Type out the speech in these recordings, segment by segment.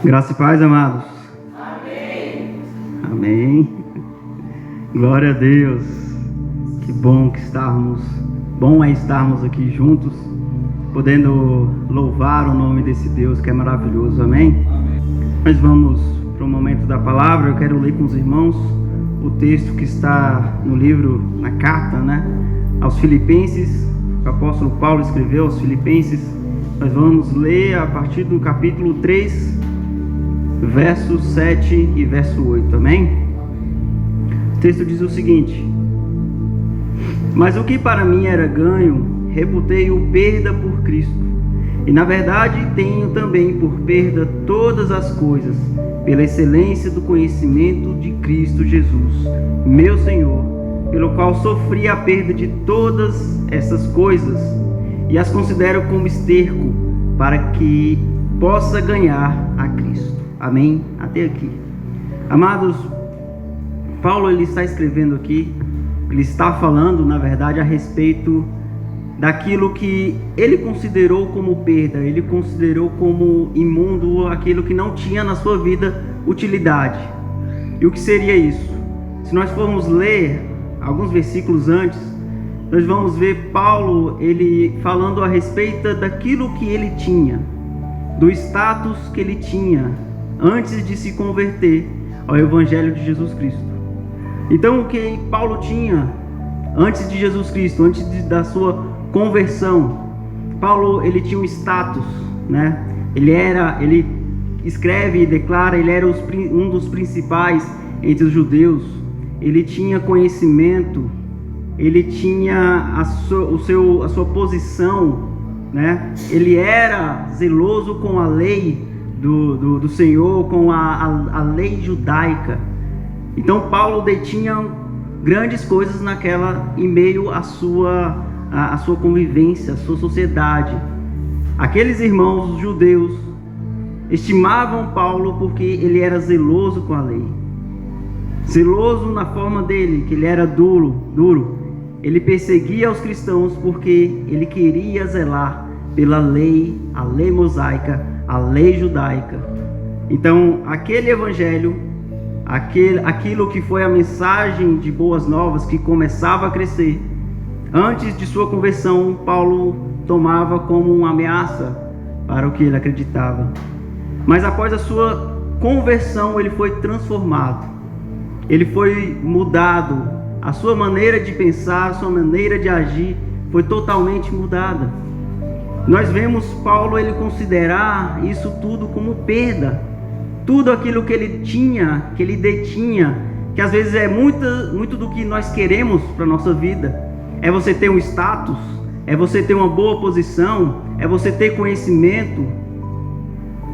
Graça e paz, amados. Amém. Amém. Glória a Deus. Que bom é estarmos aqui juntos, podendo louvar o nome desse Deus que é maravilhoso. Amém? Amém. Nós vamos para o momento da palavra. Eu quero ler com os irmãos o texto que está no livro, na carta, aos Filipenses. O apóstolo Paulo escreveu aos Filipenses. Nós vamos ler a partir do capítulo 3, verso 7 e verso 8, amém? O texto diz o seguinte: mas o que para mim era ganho, reputei-o perda por Cristo. E na verdade tenho também por perda todas as coisas, pela excelência do conhecimento de Cristo Jesus, meu Senhor, pelo qual sofri a perda de todas essas coisas, e as considero como esterco, para que possa ganhar a Cristo. Amém? Até aqui. Amados, Paulo ele está escrevendo aqui, ele está falando, na verdade, a respeito daquilo que ele considerou como perda, ele considerou como imundo, aquilo que não tinha na sua vida utilidade. E o que seria isso? Se nós formos ler alguns versículos antes, nós vamos ver Paulo ele falando a respeito daquilo que ele tinha, do status que ele tinha antes de se converter ao Evangelho de Jesus Cristo. Então, o que Paulo tinha antes de Jesus Cristo, da sua conversão, Paulo ele tinha um status, Ele escreve e declara, ele era um dos principais entre os judeus. Ele tinha conhecimento, ele tinha a sua posição, Ele era zeloso com a lei do Senhor, com a lei judaica. Então Paulo detinha grandes coisas em meio à sua convivência, à sua sociedade. Aqueles irmãos judeus estimavam Paulo porque ele era zeloso com a lei, zeloso na forma dele, que ele era duro. Ele perseguia os cristãos porque ele queria zelar pela lei, a lei mosaica, a lei judaica. Então, aquele evangelho, aquilo que foi a mensagem de boas novas que começava a crescer, antes de sua conversão, Paulo tomava como uma ameaça para o que ele acreditava. Mas após a sua conversão, ele foi transformado, ele foi mudado. A sua maneira de pensar, a sua maneira de agir foi totalmente mudada. Nós vemos Paulo ele considerar isso tudo como perda. Tudo aquilo que ele tinha, que ele detinha, que às vezes é muito do que nós queremos para a nossa vida. É você ter um status, é você ter uma boa posição, é você ter conhecimento.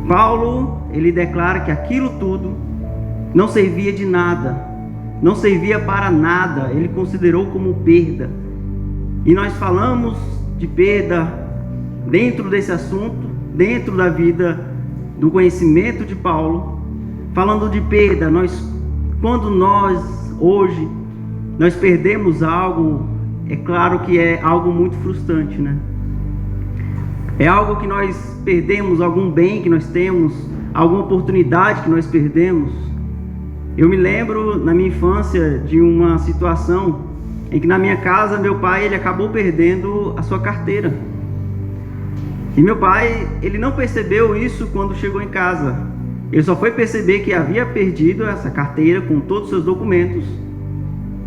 Paulo, ele declara que aquilo tudo não servia de nada, não servia para nada, ele considerou como perda. E nós falamos de perda dentro desse assunto, dentro da vida, do conhecimento de Paulo. Falando de perda, quando nós hoje nós perdemos algo, é claro que é algo muito frustrante, É algo que nós perdemos, algum bem que nós temos, alguma oportunidade que nós perdemos. Eu me lembro na minha infância de uma situação em que na minha casa meu pai ele acabou perdendo a sua carteira. E meu pai ele não percebeu isso quando chegou em casa. Ele só foi perceber que havia perdido essa carteira com todos os seus documentos,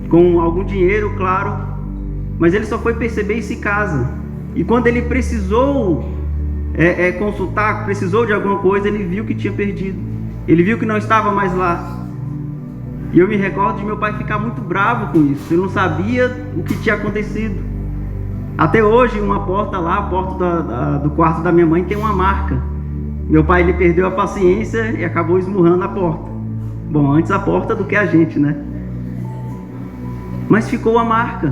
com algum dinheiro, claro, mas ele só foi perceber isso em casa. E quando ele precisou consultar, precisou de alguma coisa, ele viu que tinha perdido. Ele viu que não estava mais lá. E eu me recordo de meu pai ficar muito bravo com isso. Ele não sabia o que tinha acontecido. Até hoje, uma porta lá, a porta do quarto da minha mãe tem uma marca. Meu pai ele perdeu a paciência e acabou esmurrando a porta. Bom, antes a porta do que a gente, Mas ficou a marca,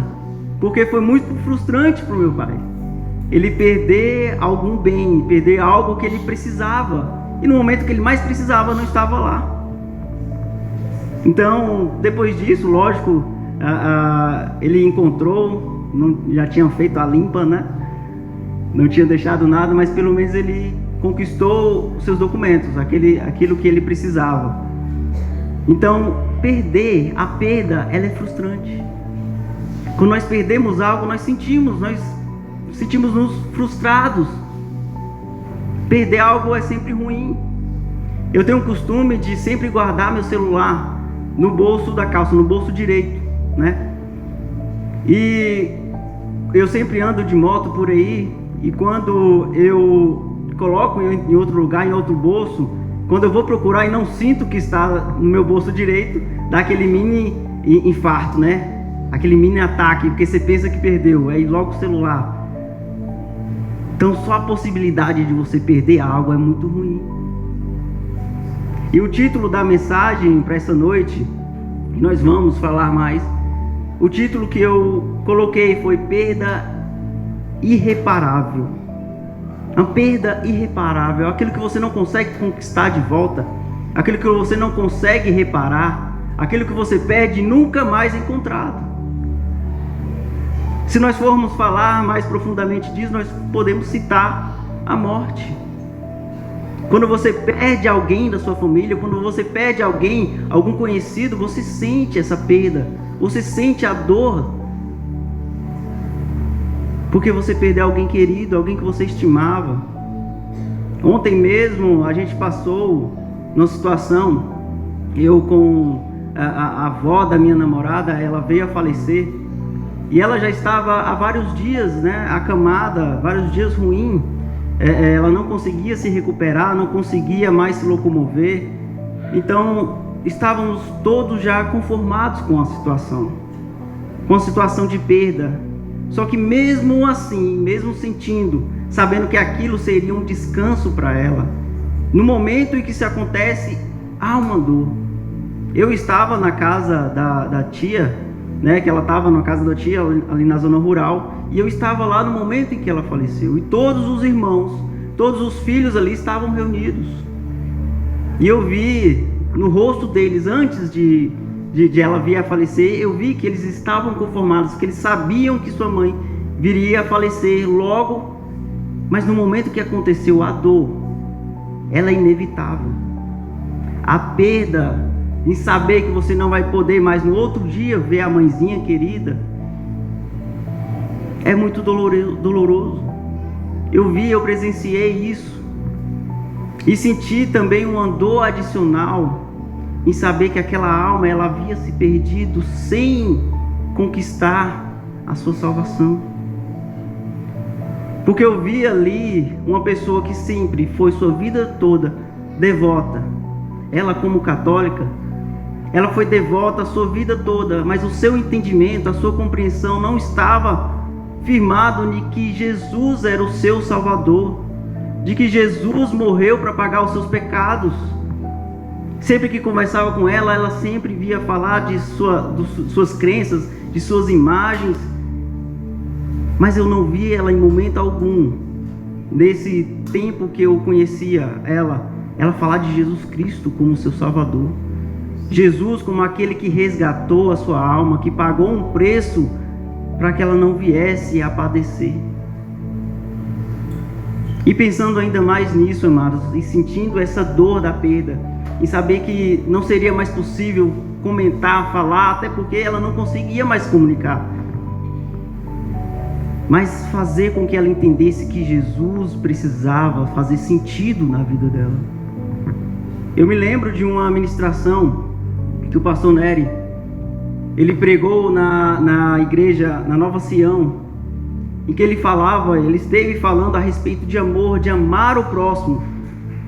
porque foi muito frustrante para o meu pai. Ele perder algum bem, perder algo que ele precisava. E no momento que ele mais precisava, não estava lá. Então, depois disso, lógico, ele encontrou, já tinha feito a limpa, não tinha deixado nada, mas pelo menos ele conquistou os seus documentos, aquilo que ele precisava. Então, a perda, ela é frustrante. Quando nós perdemos algo, nós sentimos-nos frustrados. Perder algo é sempre ruim. Eu tenho o costume de sempre guardar meu celular no bolso da calça, no bolso direito, né? E eu sempre ando de moto por aí, e quando eu coloco em outro lugar, em outro bolso, quando eu vou procurar e não sinto que está no meu bolso direito, dá aquele mini infarto, né? Aquele mini ataque, porque você pensa que perdeu, aí logo o celular. Então só a possibilidade de você perder algo é muito ruim. E o título da mensagem para essa noite, nós vamos falar mais, o título que eu coloquei foi perda irreparável. Uma perda irreparável, aquilo que você não consegue conquistar de volta, aquilo que você não consegue reparar, aquilo que você perde e nunca mais encontrado. Se nós formos falar mais profundamente disso, nós podemos citar a morte. Quando você perde alguém da sua família, quando você perde alguém, algum conhecido, você sente essa perda, você sente a dor, porque você perdeu alguém querido, alguém que você estimava. Ontem mesmo a gente passou numa situação, eu com a avó da minha namorada, ela veio a falecer, e ela já estava há vários dias, né, acamada, vários dias ruim. Ela não conseguia se recuperar, não conseguia mais se locomover. Então estávamos todos já conformados com a situação de perda. Só que mesmo assim, mesmo sentindo, sabendo que aquilo seria um descanso para ela, no momento em que isso acontece, há uma dor. Eu estava na casa da tia, né, que ela estava na casa da tia ali na zona rural, e eu estava lá no momento em que ela faleceu, e todos os irmãos, todos os filhos ali estavam reunidos, e eu vi no rosto deles, antes de ela vir a falecer, eu vi que eles estavam conformados, que eles sabiam que sua mãe viria a falecer logo, mas no momento que aconteceu a dor, ela é inevitável. A perda em saber que você não vai poder mais no outro dia ver a mãezinha querida, é muito doloroso. Eu presenciei isso, e senti também uma dor adicional em saber que aquela alma, ela havia se perdido sem conquistar a sua salvação. Porque eu vi ali uma pessoa que sempre foi sua vida toda devota. Ela, como católica, ela foi devota a sua vida toda, mas o seu entendimento, a sua compreensão não estava firmado de que Jesus era o seu Salvador, de que Jesus morreu para pagar os seus pecados. Sempre que conversava com ela, ela sempre via falar de suas crenças, de suas imagens, mas eu não vi ela em momento algum, nesse tempo que eu conhecia ela falar de Jesus Cristo como seu Salvador. Jesus como aquele que resgatou a sua alma, que pagou um preço para que ela não viesse a padecer. E pensando ainda mais nisso, amados, e sentindo essa dor da perda, em saber que não seria mais possível comentar, falar, até porque ela não conseguia mais comunicar, mas fazer com que ela entendesse que Jesus precisava fazer sentido na vida dela. Eu me lembro de uma ministração que o pastor Nery, ele pregou na igreja, na Nova Sião, em que ele esteve falando a respeito de amor, de amar o próximo,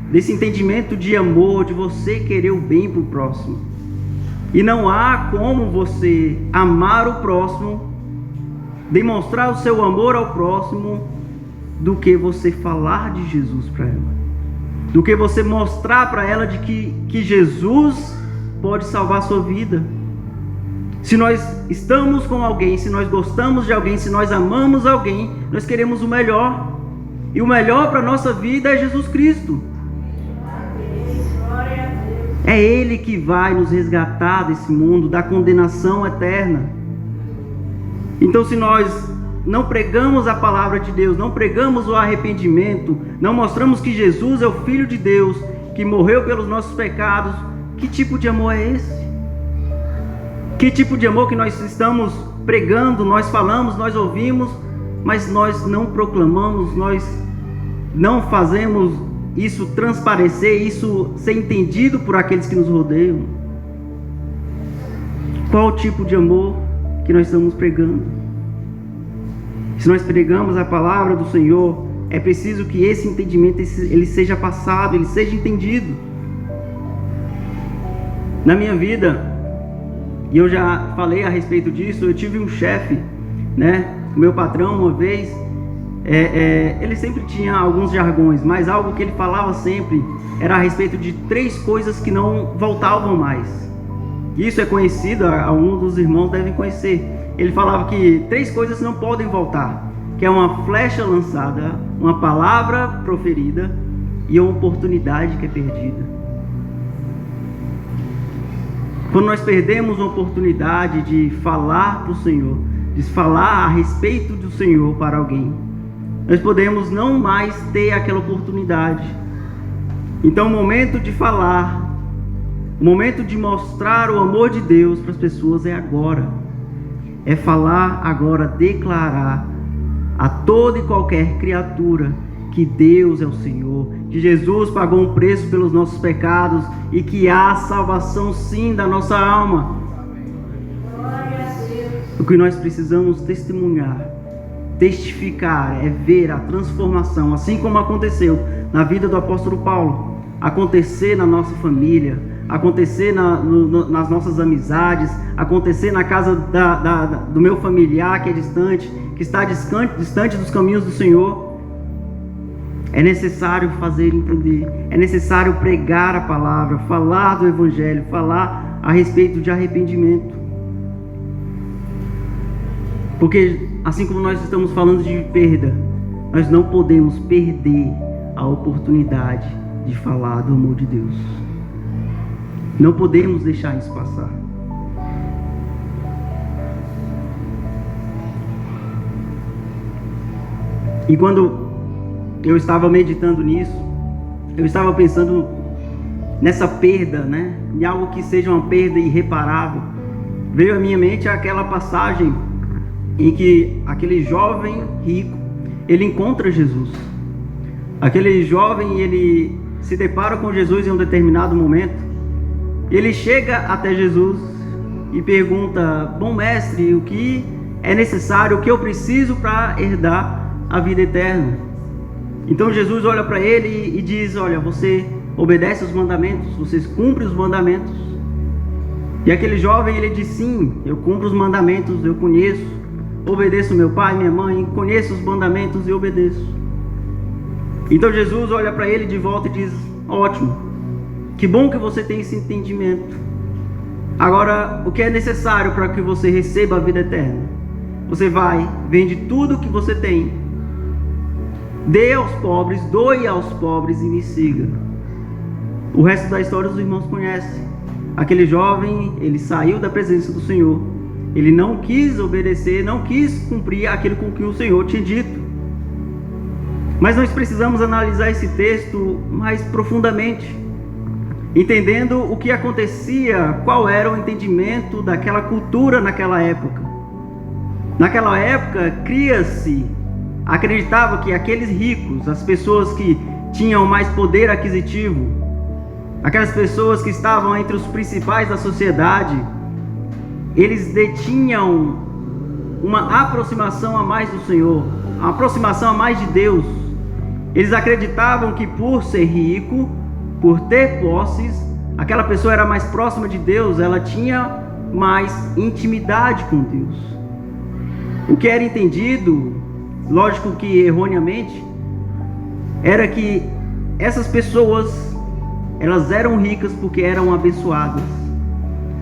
desse entendimento de amor, de você querer o bem para o próximo. E não há como você amar o próximo, demonstrar o seu amor ao próximo, do que você falar de Jesus para ela, do que você mostrar para ela de que Jesus pode salvar a sua vida. Se nós estamos com alguém, se nós gostamos de alguém, se nós amamos alguém, nós queremos o melhor, e o melhor para a nossa vida é Jesus Cristo. É Ele que vai nos resgatar desse mundo, da condenação eterna. Então, se nós não pregamos a palavra de Deus, não pregamos o arrependimento, não mostramos que Jesus é o Filho de Deus, que morreu pelos nossos pecados, que tipo de amor é esse? Que tipo de amor que nós estamos pregando, nós falamos, nós ouvimos, mas nós não proclamamos, nós não fazemos isso transparecer, isso ser entendido por aqueles que nos rodeiam? Qual o tipo de amor que nós estamos pregando? Se nós pregamos a palavra do Senhor, é preciso que esse entendimento ele seja passado, ele seja entendido. Na minha vida, e eu já falei a respeito disso, eu tive um chefe, né? O meu patrão, uma vez, ele sempre tinha alguns jargões, mas algo que ele falava sempre era a respeito de 3 coisas que não voltavam mais. Isso é conhecido, alguns dos irmãos devem conhecer. Ele falava que 3 coisas não podem voltar, que é uma flecha lançada, uma palavra proferida e uma oportunidade que é perdida. Quando nós perdemos uma oportunidade de falar para o Senhor, de falar a respeito do Senhor para alguém, nós podemos não mais ter aquela oportunidade. Então o momento de falar, o momento de mostrar o amor de Deus para as pessoas é agora. É falar agora, declarar a toda e qualquer criatura que Deus é o Senhor, que Jesus pagou um preço pelos nossos pecados e que há salvação sim da nossa alma. O que nós precisamos testemunhar, testificar, é ver a transformação, assim como aconteceu na vida do apóstolo Paulo, acontecer na nossa família, acontecer nas nossas amizades, acontecer na casa do meu familiar que é distante, que está distante dos caminhos do Senhor. É necessário fazer entender, é necessário pregar a palavra, falar do Evangelho, falar a respeito de arrependimento. Porque assim como nós estamos falando de perda, nós não podemos perder a oportunidade de falar do amor de Deus. Não podemos deixar isso passar. E quando eu estava meditando nisso, eu estava pensando nessa perda, né? Em algo que seja uma perda irreparável. Veio à minha mente aquela passagem em que aquele jovem rico, ele encontra Jesus. Aquele jovem, ele se depara com Jesus em um determinado momento. Ele chega até Jesus e pergunta: bom mestre, o que é necessário, o que eu preciso para herdar a vida eterna? Então Jesus olha para ele e diz: olha, você obedece os mandamentos, você cumpre os mandamentos. E aquele jovem, ele diz: sim, eu cumpro os mandamentos, eu conheço, obedeço meu pai, minha mãe, conheço os mandamentos e obedeço. Então Jesus olha para ele de volta e diz: ótimo, que bom que você tem esse entendimento. Agora, o que é necessário para que você receba a vida eterna? Você vai, vende tudo o que você tem, dê aos pobres, doe aos pobres e me siga. O resto da história os irmãos conhecem. Aquele jovem, ele saiu da presença do Senhor. Ele não quis obedecer, não quis cumprir aquilo com que o Senhor tinha dito. Mas nós precisamos analisar esse texto mais profundamente, entendendo o que acontecia, qual era o entendimento daquela cultura naquela época. Naquela época, acreditava que aqueles ricos, as pessoas que tinham mais poder aquisitivo, aquelas pessoas que estavam entre os principais da sociedade, eles detinham uma aproximação a mais do Senhor, uma aproximação a mais de Deus. Eles acreditavam que por ser rico, por ter posses, aquela pessoa era mais próxima de Deus, ela tinha mais intimidade com Deus. O que era entendido, lógico que erroneamente, era que essas pessoas, elas eram ricas porque eram abençoadas.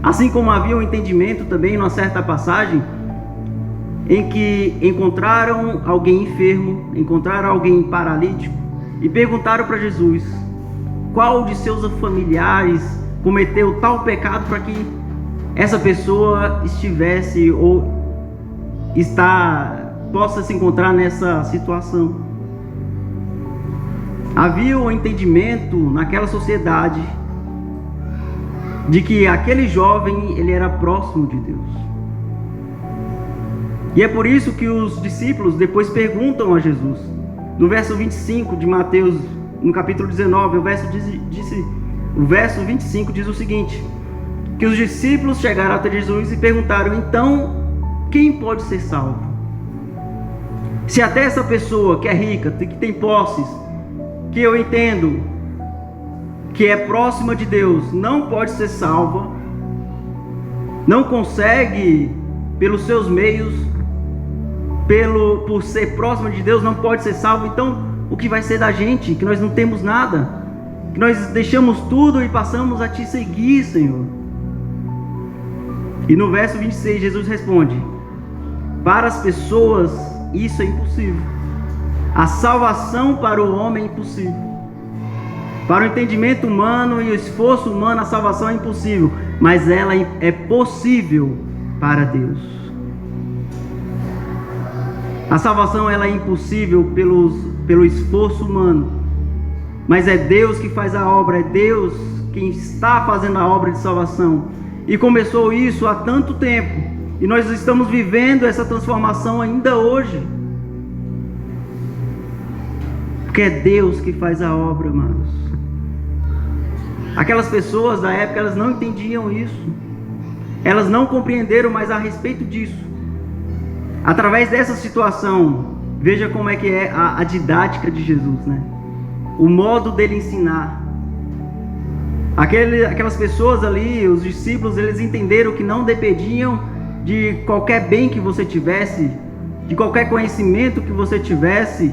Assim como havia um entendimento também, numa certa passagem, em que encontraram alguém enfermo, encontraram alguém paralítico e perguntaram para Jesus: qual de seus familiares cometeu tal pecado para que essa pessoa estivesse ou está possa se encontrar nessa situação. Havia um entendimento naquela sociedade de que aquele jovem, ele era próximo de Deus. E é por isso que os discípulos depois perguntam a Jesus. No verso 25 de Mateus, no capítulo 19, o verso 25 diz o seguinte: que os discípulos chegaram até Jesus e perguntaram: então, quem pode ser salvo? Se até essa pessoa que é rica, que tem posses, que eu entendo que é próxima de Deus, não pode ser salva, não consegue pelos seus meios, por ser próxima de Deus, não pode ser salvo, então o que vai ser da gente, que nós não temos nada, que nós deixamos tudo e passamos a te seguir, Senhor? E no verso 26 Jesus responde: para as pessoas isso é impossível, a salvação para o homem é impossível. Para o entendimento humano e o esforço humano, a salvação é impossível, mas ela é possível para Deus. A salvação, ela é impossível pelo esforço humano, mas é Deus que faz a obra, é Deus quem está fazendo a obra de salvação. E começou isso há tanto tempo, e nós estamos vivendo essa transformação ainda hoje, porque é Deus que faz a obra, amados. Aquelas pessoas da época, elas não entendiam isso, elas não compreenderam mais a respeito disso. Através dessa situação, veja como é que é a didática de Jesus, né? O modo dele ensinar. Aquelas pessoas ali, os discípulos, eles entenderam que não dependiam de qualquer bem que você tivesse, de qualquer conhecimento que você tivesse,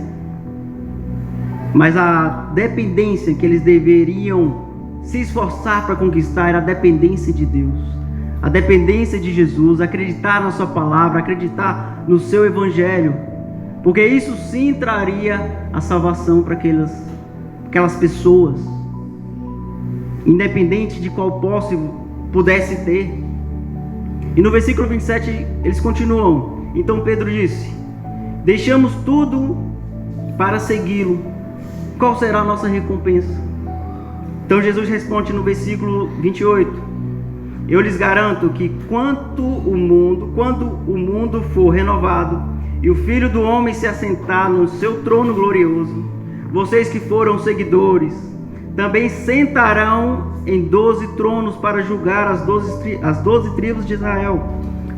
mas a dependência que eles deveriam se esforçar para conquistar era a dependência de Deus, a dependência de Jesus, acreditar na sua palavra, acreditar no seu evangelho, porque isso sim traria a salvação para aquelas pessoas, independente de qual posse pudesse ter. E no versículo 27 eles continuam: então Pedro disse: deixamos tudo para segui-lo, qual será a nossa recompensa? Então Jesus responde no versículo 28: eu lhes garanto que quando o mundo for renovado e o Filho do Homem se assentar no seu trono glorioso, vocês que foram seguidores também sentarão em 12 tronos para julgar as 12 tribos de Israel.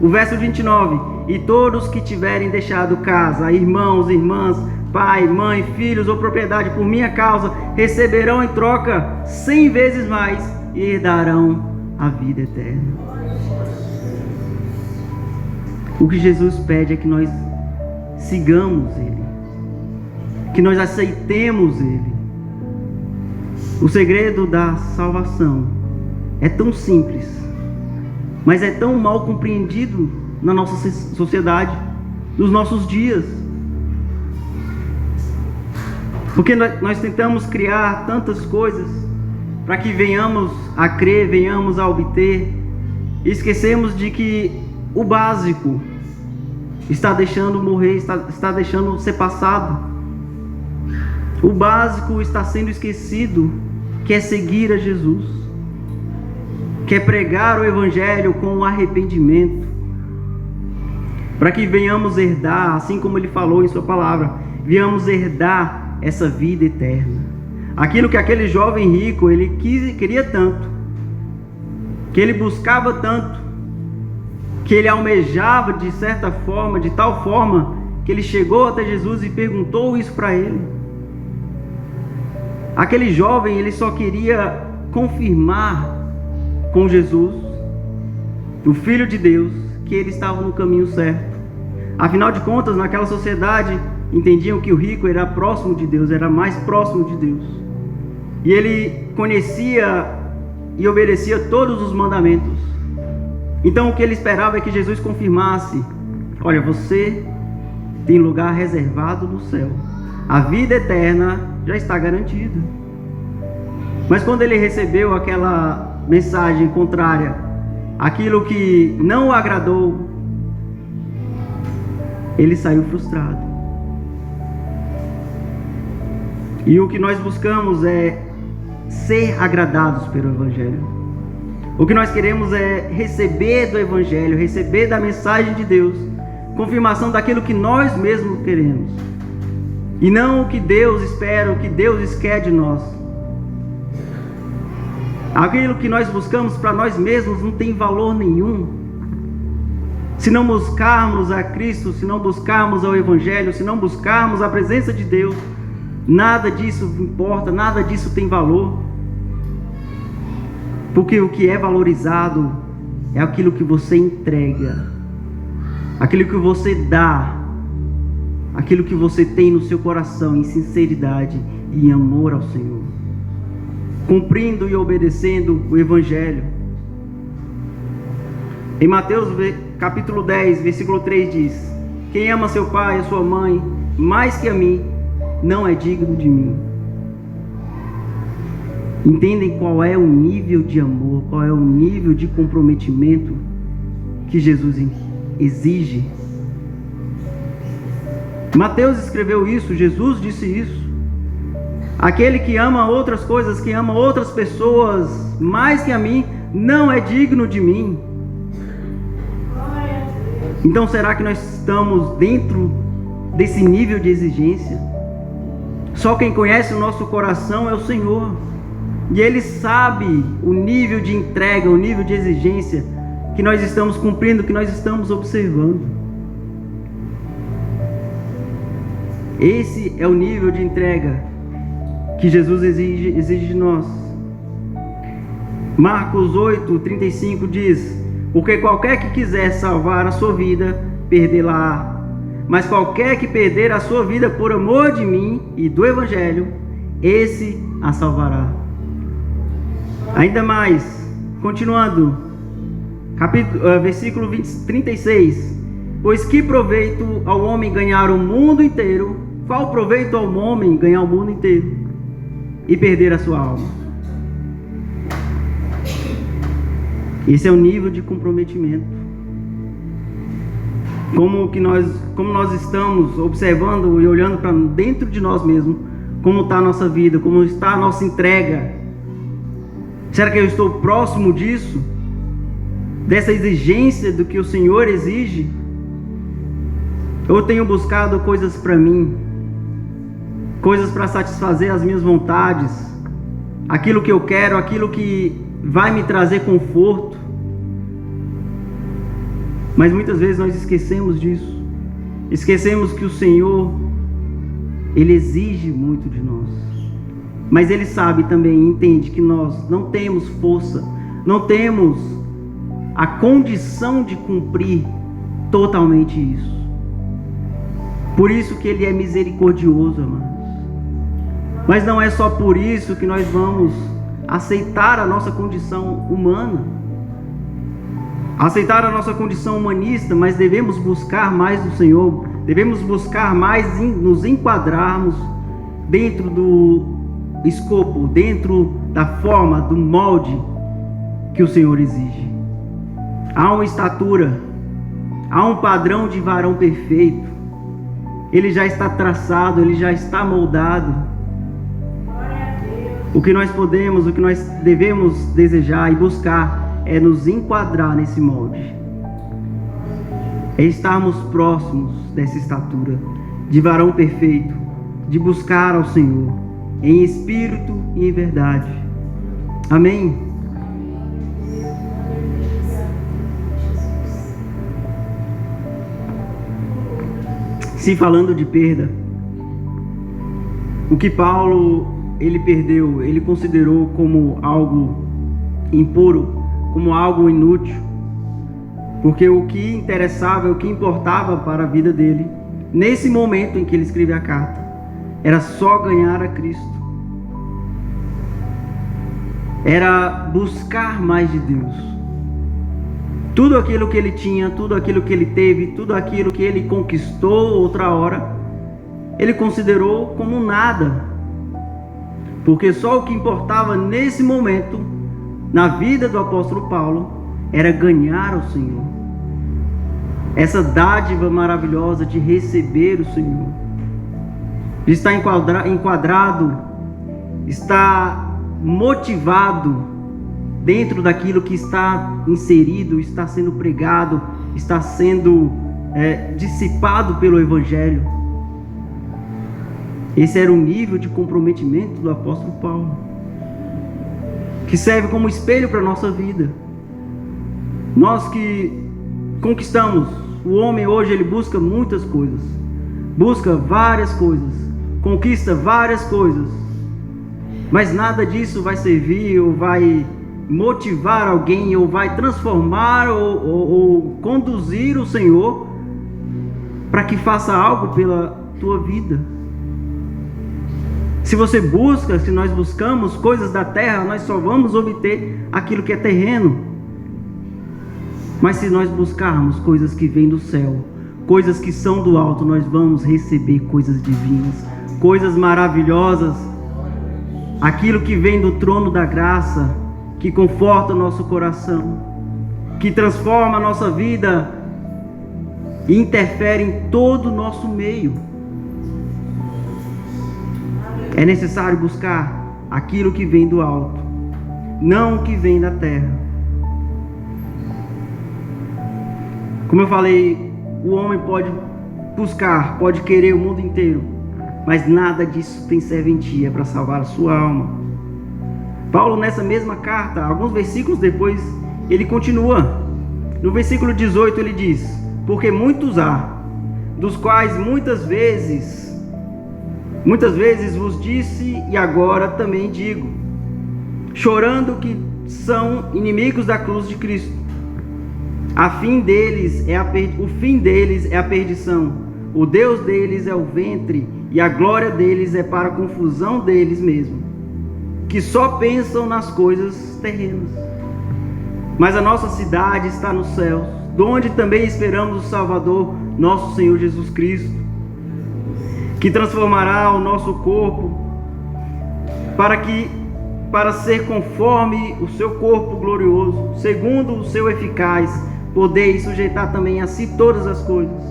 O verso 29: e todos que tiverem deixado casa, irmãos, irmãs, pai, mãe, filhos ou propriedade por minha causa, receberão em troca 100 vezes mais e herdarão a vida eterna. O que Jesus pede é que nós sigamos Ele, que nós aceitemos Ele. O segredo da salvação é tão simples, mas é tão mal compreendido na nossa sociedade, nos nossos dias. Porque nós tentamos criar tantas coisas para que venhamos a crer, venhamos a obter, e esquecemos de que o básico está deixando morrer, está deixando ser passado. O básico está sendo esquecido, que é seguir a Jesus, que é pregar o evangelho com arrependimento, para que venhamos herdar, assim como Ele falou em sua palavra, venhamos herdar essa vida eterna. Aquilo que aquele jovem rico, ele queria tanto, que ele buscava tanto, que ele almejava de certa forma, de tal forma, que ele chegou até Jesus e perguntou isso para ele. Aquele jovem, ele só queria confirmar com Jesus, o Filho de Deus, que ele estava no caminho certo. Afinal de contas, naquela sociedade, entendiam que o rico era próximo de Deus, era mais próximo de Deus. E ele conhecia e obedecia todos os mandamentos. Então o que ele esperava é que Jesus confirmasse: olha, você tem lugar reservado no céu, a vida eterna já está garantida. Mas quando ele recebeu aquela mensagem contrária, aquilo que não o agradou, ele saiu frustrado. E o que nós buscamos é ser agradados pelo Evangelho. O que nós queremos é receber do Evangelho, receber da mensagem de Deus, confirmação daquilo que nós mesmos queremos. E não o que Deus espera, o que Deus quer de nós. Aquilo que nós buscamos para nós mesmos não tem valor nenhum. Se não buscarmos a Cristo, se não buscarmos ao Evangelho, se não buscarmos a presença de Deus, nada disso importa, nada disso tem valor. Porque o que é valorizado é aquilo que você entrega, aquilo que você dá, aquilo que você tem no seu coração em sinceridade e em amor ao Senhor, cumprindo e obedecendo o Evangelho. Em Mateus capítulo 10, versículo 3 diz: quem ama seu pai e a sua mãe mais que a mim, não é digno de mim. Entendem qual é o nível de amor, qual é o nível de comprometimento que Jesus exige? Mateus escreveu isso, Jesus disse isso. Aquele que ama outras coisas, que ama outras pessoas mais que a mim, não é digno de mim. Então será que nós estamos dentro desse nível de exigência? Só quem conhece o nosso coração é o Senhor. E Ele sabe o nível de entrega, o nível de exigência que nós estamos cumprindo, que nós estamos observando. Esse é o nível de entrega que Jesus exige de nós. Marcos 8:35 diz: porque qualquer que quiser salvar a sua vida, perdê-la-á. Mas qualquer que perder a sua vida por amor de mim e do Evangelho, esse a salvará. Ainda mais, continuando, versículo 36. Pois que proveito ao homem ganhar o mundo inteiro? Qual proveito ao homem ganhar o mundo inteiro e perder a sua alma? Esse é o nível de comprometimento. Como nós estamos observando e olhando para dentro de nós mesmos, como está a nossa vida, como está a nossa entrega. Será que eu estou próximo disso? Dessa exigência do que o Senhor exige? Ou eu tenho buscado coisas para mim? Coisas para satisfazer as minhas vontades? Aquilo que eu quero, aquilo que vai me trazer conforto? Mas muitas vezes nós esquecemos disso. Esquecemos que o Senhor, Ele exige muito de nós. Mas Ele sabe também, entende que nós não temos força, não temos a condição de cumprir totalmente isso. Por isso que Ele é misericordioso, amados. Mas não é só por isso que nós vamos aceitar a nossa condição humana, aceitar a nossa condição humanista, mas devemos buscar mais do Senhor, devemos buscar mais nos enquadrarmos dentro do escopo, dentro da forma, do molde que o Senhor exige. Há uma estatura, há um padrão de varão perfeito. Ele já está traçado, ele já está moldado. O que nós podemos, o que nós devemos desejar e buscar é nos enquadrar nesse molde. É estarmos próximos dessa estatura de varão perfeito, de buscar ao Senhor em espírito e em verdade. Amém? Se falando de perda, o que Paulo ele perdeu, ele considerou como algo impuro, como algo inútil, porque o que interessava, o que importava para a vida dele, nesse momento em que ele escreve a carta, era só ganhar a Cristo, era buscar mais de Deus. Tudo aquilo que ele tinha, tudo aquilo que ele teve, tudo aquilo que ele conquistou outra hora, ele considerou como nada, porque só o que importava nesse momento, na vida do apóstolo Paulo, era ganhar o Senhor. essa dádiva maravilhosa de receber o Senhor, de estar enquadrado, estar motivado dentro daquilo que está inserido, está sendo pregado, está sendo dissipado pelo Evangelho. Esse era o nível de comprometimento do apóstolo Paulo, que serve como espelho para a nossa vida. Nós que conquistamos, o homem hoje ele busca muitas coisas, busca várias coisas, conquista várias coisas, mas nada disso vai servir ou vai motivar alguém, ou vai transformar ou conduzir o Senhor para que faça algo pela tua vida. Se você busca, se nós buscamos coisas da terra, nós só vamos obter aquilo que é terreno. Mas se nós buscarmos coisas que vêm do céu, coisas que são do alto, nós vamos receber coisas divinas, coisas maravilhosas, aquilo que vem do trono da graça, que conforta o nosso coração, que transforma a nossa vida e interfere em todo o nosso meio. É necessário buscar aquilo que vem do alto, não o que vem da terra. Como eu falei, o homem pode buscar, pode querer o mundo inteiro, mas nada disso tem serventia para salvar a sua alma. Paulo, nessa mesma carta, alguns versículos depois, ele continua. No versículo 18 ele diz: porque muitos há, dos quais muitas vezes vos disse e agora também digo, chorando, que são inimigos da cruz de Cristo. O fim deles é a perdição, o Deus deles é o ventre, e a glória deles é para a confusão deles mesmos, que só pensam nas coisas terrenas. Mas a nossa cidade está nos céus, de onde também esperamos o Salvador, nosso Senhor Jesus Cristo, que transformará o nosso corpo para ser conforme o seu corpo glorioso, segundo o seu eficaz poder, e sujeitar também a si todas as coisas.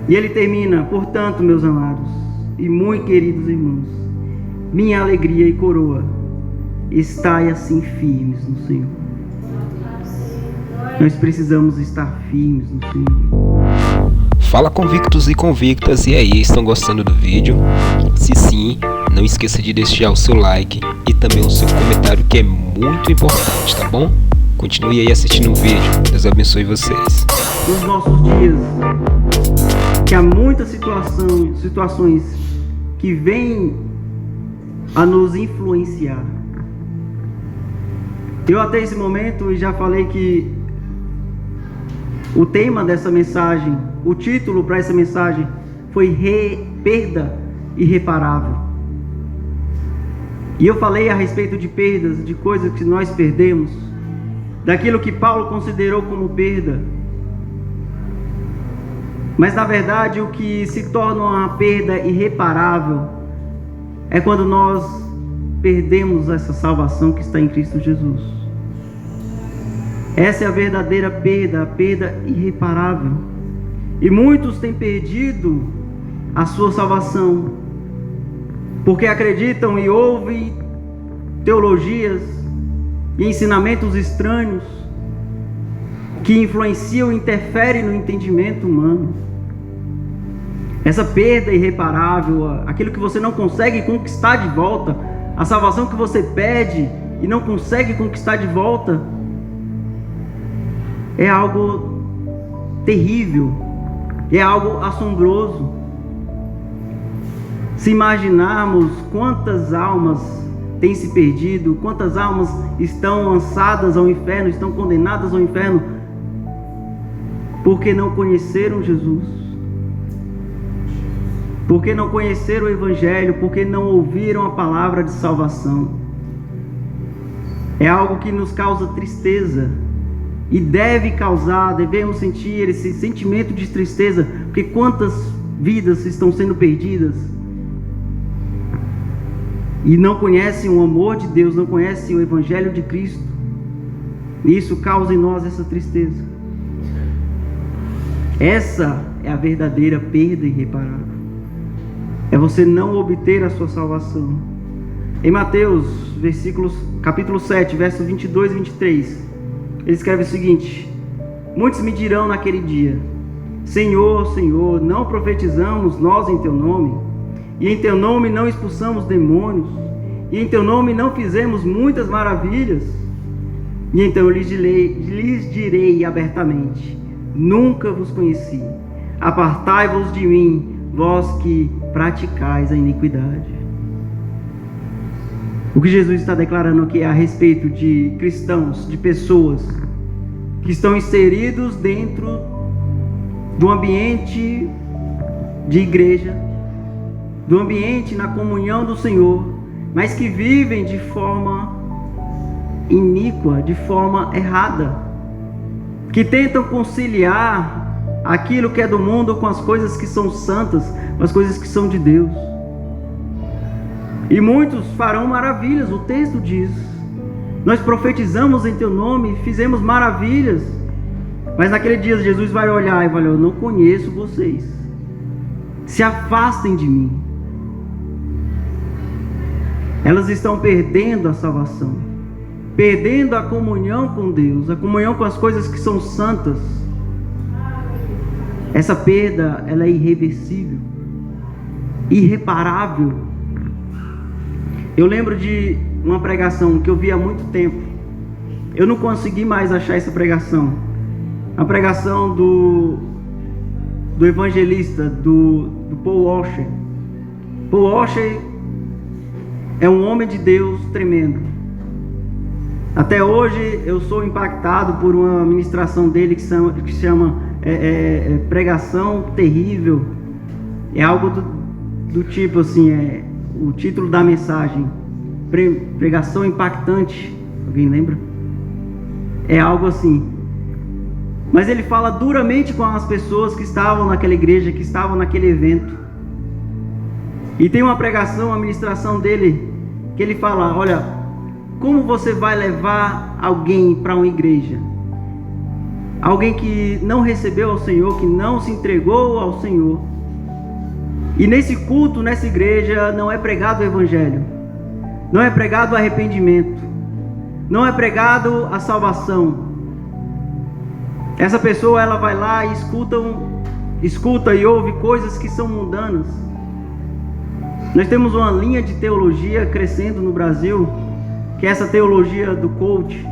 E ele termina: portanto, meus amados e muito queridos irmãos, minha alegria e coroa, estai assim firmes no Senhor. Nós precisamos estar firmes no Senhor. Fala, convictos e convictas, e aí, estão gostando do vídeo? Se sim, não esqueça de deixar o seu like e também o seu comentário, que é muito importante, tá bom? Continue aí assistindo o vídeo. Deus abençoe vocês. Nos nossos dias, que há muitas situações que vêm a nos influenciar. Eu até esse momento já falei que o tema dessa mensagem, o título para essa mensagem foi perda irreparável. E eu falei a respeito de perdas, de coisas que nós perdemos, daquilo que Paulo considerou como perda. Mas na verdade o que se torna uma perda irreparável é quando nós perdemos essa salvação que está em Cristo Jesus. Essa é a verdadeira perda, a perda irreparável. E muitos têm perdido a sua salvação, porque acreditam e ouvem teologias e ensinamentos estranhos que influenciam e interferem no entendimento humano. Essa perda irreparável, aquilo que você não consegue conquistar de volta, a salvação que você pede e não consegue conquistar de volta, é algo terrível, é algo assombroso. Se imaginarmos quantas almas têm se perdido, quantas almas estão lançadas ao inferno, estão condenadas ao inferno, porque não conheceram Jesus, porque não conheceram o Evangelho, porque não ouviram a palavra de salvação. É algo que nos causa tristeza, e devemos sentir esse sentimento de tristeza, porque quantas vidas estão sendo perdidas e não conhecem o amor de Deus, não conhecem o Evangelho de Cristo, e isso causa em nós essa tristeza. Essa é a verdadeira perda irreparável. É você não obter a sua salvação. Em Mateus, capítulo 7, versos 22 e 23, ele escreve o seguinte: muitos me dirão naquele dia: Senhor, Senhor, não profetizamos nós em Teu nome? E em Teu nome não expulsamos demônios? E em Teu nome não fizemos muitas maravilhas? E então eu lhes direi abertamente: nunca vos conheci. Apartai-vos de mim, vós que praticais a iniquidade. O que Jesus está declarando aqui é a respeito de cristãos, de pessoas que estão inseridos dentro do ambiente de igreja, do ambiente na comunhão do Senhor, mas que vivem de forma iníqua, de forma errada, que tentam conciliar aquilo que é do mundo com as coisas que são santas, com as coisas que são de Deus. E muitos farão maravilhas, o texto diz: nós profetizamos em Teu nome, fizemos maravilhas. Mas naquele dia Jesus vai olhar e vai falar: eu não conheço vocês, se afastem de mim. Elas estão perdendo a salvação, perdendo a comunhão com Deus, a comunhão com as coisas que são santas. Essa perda, ela é irreversível, irreparável. Eu lembro de uma pregação que eu vi há muito tempo. Eu não consegui mais achar essa pregação. A pregação do evangelista, do Paul Washer. Paul Washer é um homem de Deus tremendo. Até hoje eu sou impactado por uma ministração dele que se chama Pregação Terrível. É algo do tipo assim, o título da mensagem: Pregação Impactante. Alguém lembra? É algo assim. Mas ele fala duramente com as pessoas que estavam naquela igreja, que estavam naquele evento. E tem uma pregação, uma ministração dele, que ele fala: olha, como você vai levar alguém para uma igreja? Alguém que não recebeu ao Senhor, que não se entregou ao Senhor. E nesse culto, nessa igreja, não é pregado o Evangelho, não é pregado o arrependimento, não é pregado a salvação. Essa pessoa, ela vai lá e escuta e ouve coisas que são mundanas. Nós temos uma linha de teologia crescendo no Brasil, que é essa teologia do coach.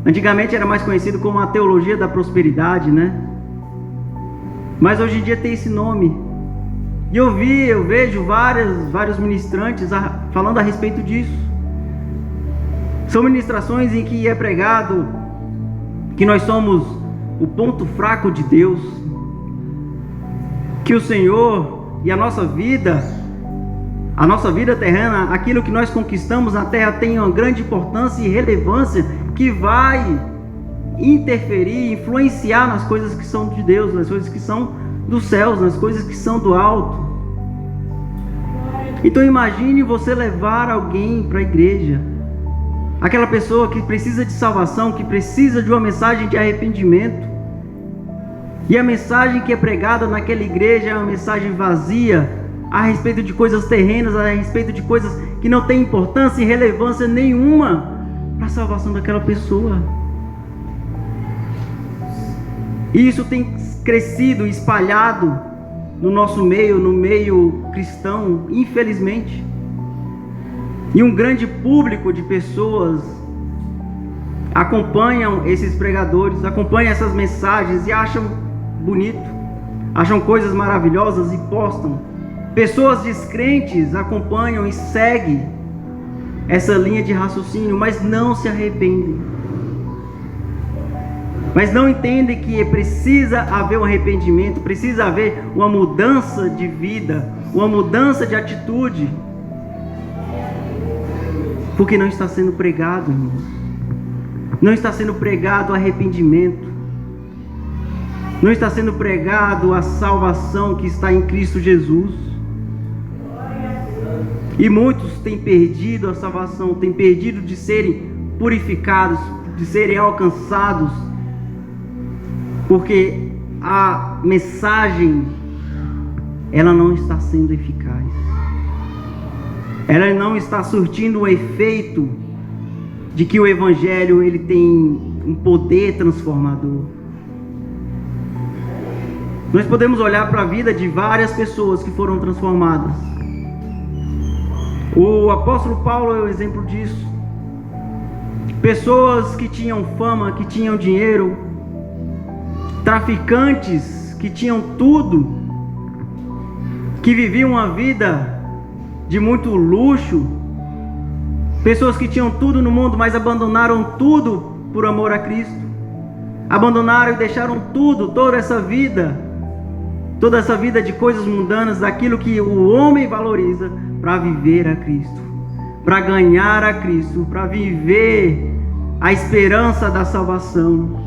Antigamente era mais conhecido como a teologia da prosperidade, né? Mas hoje em dia tem esse nome. E eu vejo vários ministrantes falando a respeito disso. São ministrações em que é pregado que nós somos o ponto fraco de Deus, que o Senhor e a nossa vida terrena, aquilo que nós conquistamos na terra, tem uma grande importância e relevância que vai interferir, influenciar nas coisas que são de Deus, nas coisas que são dos céus, nas coisas que são do alto. Então imagine você levar alguém para a igreja, aquela pessoa que precisa de salvação, que precisa de uma mensagem de arrependimento, e a mensagem que é pregada naquela igreja é uma mensagem vazia, a respeito de coisas terrenas, a respeito de coisas que não têm importância e relevância nenhuma para a salvação daquela pessoa. E isso tem crescido, espalhado no nosso meio, no meio cristão, infelizmente. E um grande público de pessoas acompanham esses pregadores, acompanham essas mensagens e acham bonito, acham coisas maravilhosas e postam. Pessoas descrentes acompanham e seguem essa linha de raciocínio, mas não se arrependem. Mas não entendem que precisa haver um arrependimento, precisa haver uma mudança de vida, uma mudança de atitude. Porque não está sendo pregado, irmãos. Não está sendo pregado o arrependimento. Não está sendo pregado a salvação que está em Cristo Jesus. E muitos têm perdido a salvação, têm perdido de serem purificados, de serem alcançados, porque a mensagem ela não está sendo eficaz. Ela não está surtindo o efeito de que o Evangelho ele tem um poder transformador. Nós podemos olhar para a vida de várias pessoas que foram transformadas. O apóstolo Paulo é o exemplo disso. Pessoas que tinham fama, que tinham dinheiro, traficantes que tinham tudo, que viviam uma vida de muito luxo, pessoas que tinham tudo no mundo, mas abandonaram tudo por amor a Cristo. Abandonaram e deixaram tudo, toda essa vida de coisas mundanas, daquilo que o homem valoriza, para viver a Cristo, para ganhar a Cristo, para viver a esperança da salvação.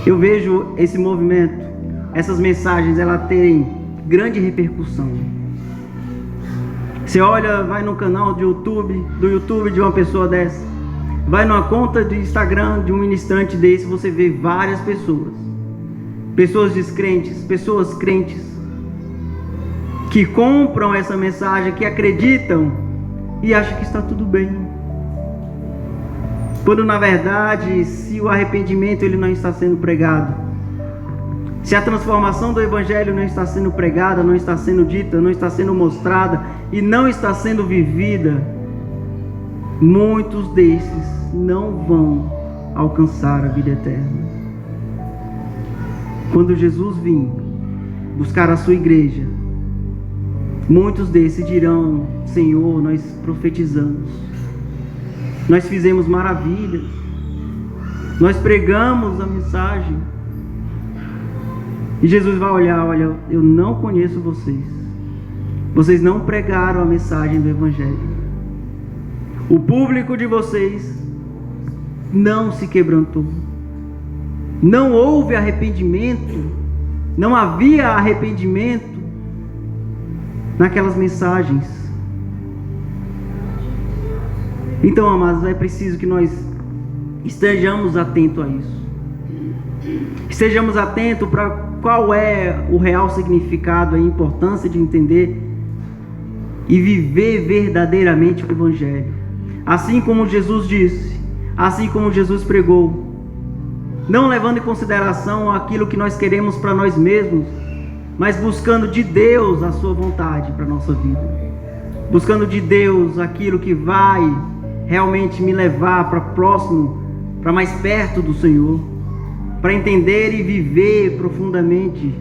Eu vejo esse movimento, essas mensagens, elas terem grande repercussão. Você olha, vai no canal do YouTube de uma pessoa dessa, vai numa conta de Instagram de um ministrante desse, você vê várias pessoas descrentes, pessoas crentes, que compram essa mensagem, que acreditam e acham que está tudo bem, quando na verdade, se o arrependimento ele não está sendo pregado, se a transformação do Evangelho não está sendo pregada, não está sendo dita, não está sendo mostrada e não está sendo vivida, muitos desses não vão alcançar a vida eterna. Quando Jesus vir buscar a sua igreja, muitos desses dirão: Senhor, nós profetizamos, nós fizemos maravilhas, nós pregamos a mensagem. E Jesus vai olhar: olha, eu não conheço vocês. Vocês não pregaram a mensagem do Evangelho. O público de vocês não se quebrantou. Não houve arrependimento. Não havia arrependimento naquelas mensagens. Então, amados, é preciso que nós estejamos atentos a isso. Estejamos atentos para qual é o real significado, a importância de entender e viver verdadeiramente o Evangelho. Assim como Jesus disse, assim como Jesus pregou, não levando em consideração aquilo que nós queremos para nós mesmos, mas buscando de Deus a sua vontade para a nossa vida. Buscando de Deus aquilo que vai realmente me levar para próximo, para mais perto do Senhor, para entender e viver profundamente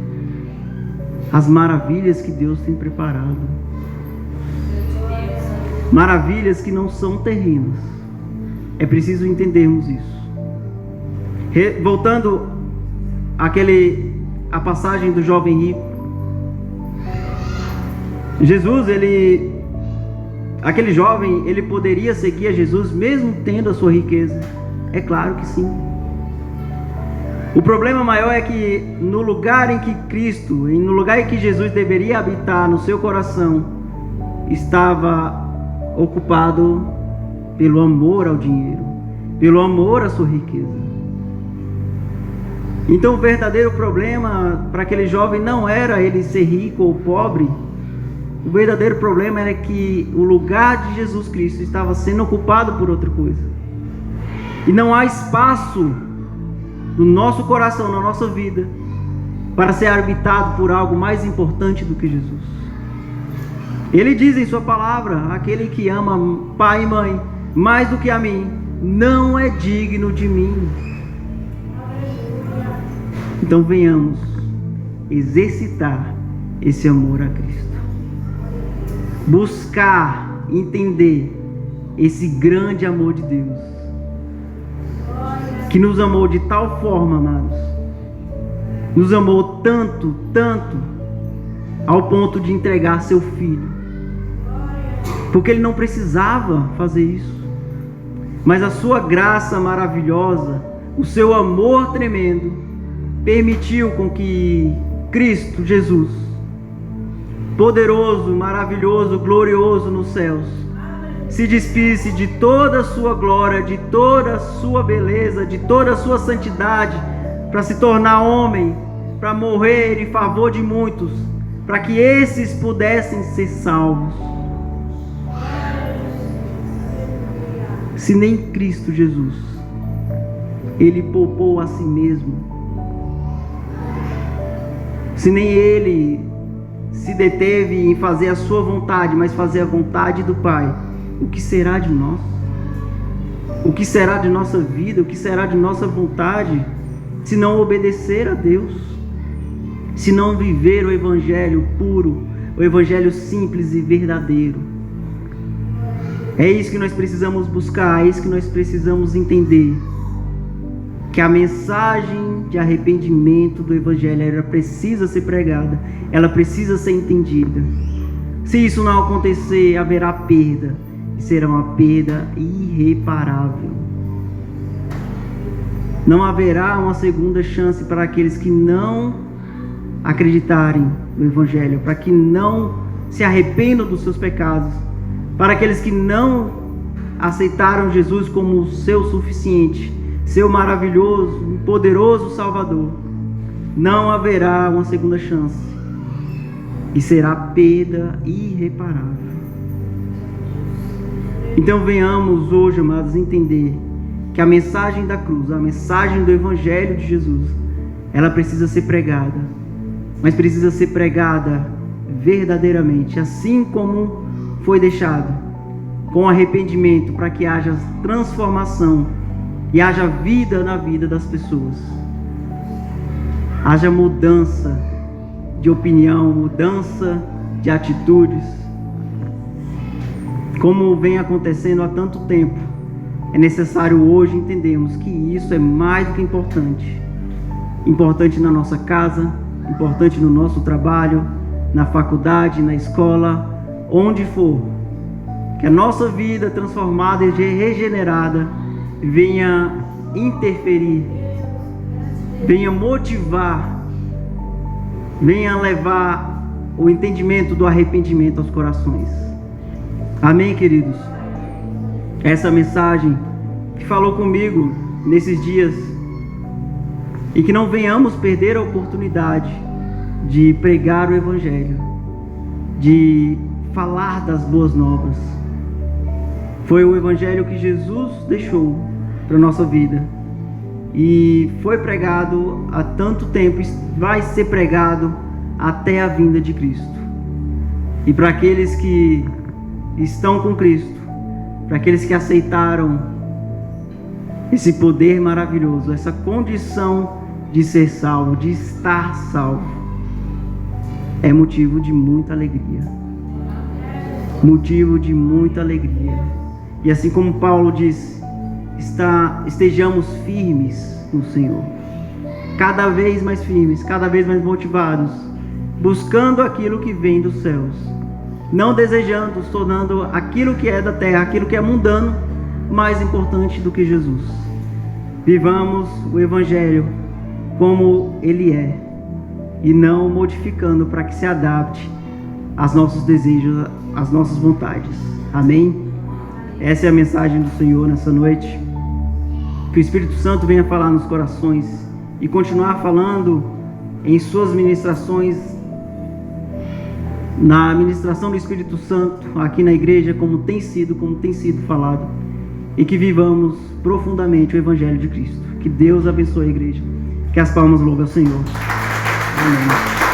as maravilhas que Deus tem preparado. Maravilhas que não são terrenas. É preciso entendermos isso. Voltando a passagem do jovem rico. Jesus, aquele jovem, ele poderia seguir a Jesus mesmo tendo a sua riqueza? É claro que sim. O problema maior é que no lugar em que Cristo, no lugar em que Jesus deveria habitar no seu coração, estava ocupado pelo amor ao dinheiro, pelo amor à sua riqueza. Então o verdadeiro problema para aquele jovem não era ele ser rico ou pobre. O verdadeiro problema era que o lugar de Jesus Cristo estava sendo ocupado por outra coisa. E não há espaço no nosso coração, na nossa vida, para ser habitado por algo mais importante do que Jesus. Ele diz em sua palavra: aquele que ama pai e mãe mais do que a mim, não é digno de mim. Então venhamos exercitar esse amor a Cristo, buscar entender esse grande amor de Deus, que nos amou de tal forma, amados, nos amou tanto, tanto, ao ponto de entregar seu Filho, porque Ele não precisava fazer isso, mas a sua graça maravilhosa, o seu amor tremendo, permitiu com que Cristo Jesus, poderoso, maravilhoso, glorioso nos céus, se despisse de toda a sua glória, de toda a sua beleza, de toda a sua santidade, para se tornar homem, para morrer em favor de muitos, para que esses pudessem ser salvos. Se nem Cristo Jesus, Ele poupou a si mesmo, se nem Ele se deteve em fazer a sua vontade, mas fazer a vontade do Pai, o que será de nós? O que será de nossa vida? O que será de nossa vontade, se não obedecer a Deus? Se não viver o Evangelho puro, o Evangelho simples e verdadeiro? É isso que nós precisamos buscar, é isso que nós precisamos entender. Que a mensagem de arrependimento do Evangelho, ela precisa ser pregada, ela precisa ser entendida. Se isso não acontecer, haverá perda, e será uma perda irreparável. Não haverá uma segunda chance para aqueles que não acreditarem no Evangelho, para que não se arrependam dos seus pecados, para aqueles que não aceitaram Jesus como o seu suficiente, seu maravilhoso e poderoso Salvador. Não haverá uma segunda chance, e será perda irreparável. Então venhamos hoje, amados, entender que a mensagem da cruz, a mensagem do Evangelho de Jesus, ela precisa ser pregada, mas precisa ser pregada verdadeiramente, assim como foi deixado, com arrependimento, para que haja transformação e haja vida na vida das pessoas. Haja mudança de opinião, mudança de atitudes. Como vem acontecendo há tanto tempo, é necessário hoje entendermos que isso é mais do que importante. Importante na nossa casa, importante no nosso trabalho, na faculdade, na escola, onde for. Que a nossa vida transformada e regenerada venha interferir, venha motivar, venha levar o entendimento do arrependimento aos corações. Amém, queridos? Essa mensagem que falou comigo nesses dias, e que não venhamos perder a oportunidade de pregar o Evangelho, de falar das boas novas. Foi o Evangelho que Jesus deixou para a nossa vida, e foi pregado há tanto tempo, vai ser pregado até a vinda de Cristo. E para aqueles que estão com Cristo, para aqueles que aceitaram esse poder maravilhoso, essa condição de ser salvo, de estar salvo, é motivo de muita alegria. Motivo de muita alegria. E assim como Paulo diz, estejamos firmes no Senhor, cada vez mais firmes, cada vez mais motivados, buscando aquilo que vem dos céus, não desejando, tornando aquilo que é da terra, aquilo que é mundano, mais importante do que Jesus. Vivamos o Evangelho como ele é, e não modificando para que se adapte aos nossos desejos, às nossas vontades. Amém? Essa é a mensagem do Senhor nessa noite. Que o Espírito Santo venha falar nos corações e continuar falando em suas ministrações, na ministração do Espírito Santo aqui na igreja, como tem sido falado, e que vivamos profundamente o Evangelho de Cristo. Que Deus abençoe a igreja. Que as palmas louvem ao Senhor. Amém.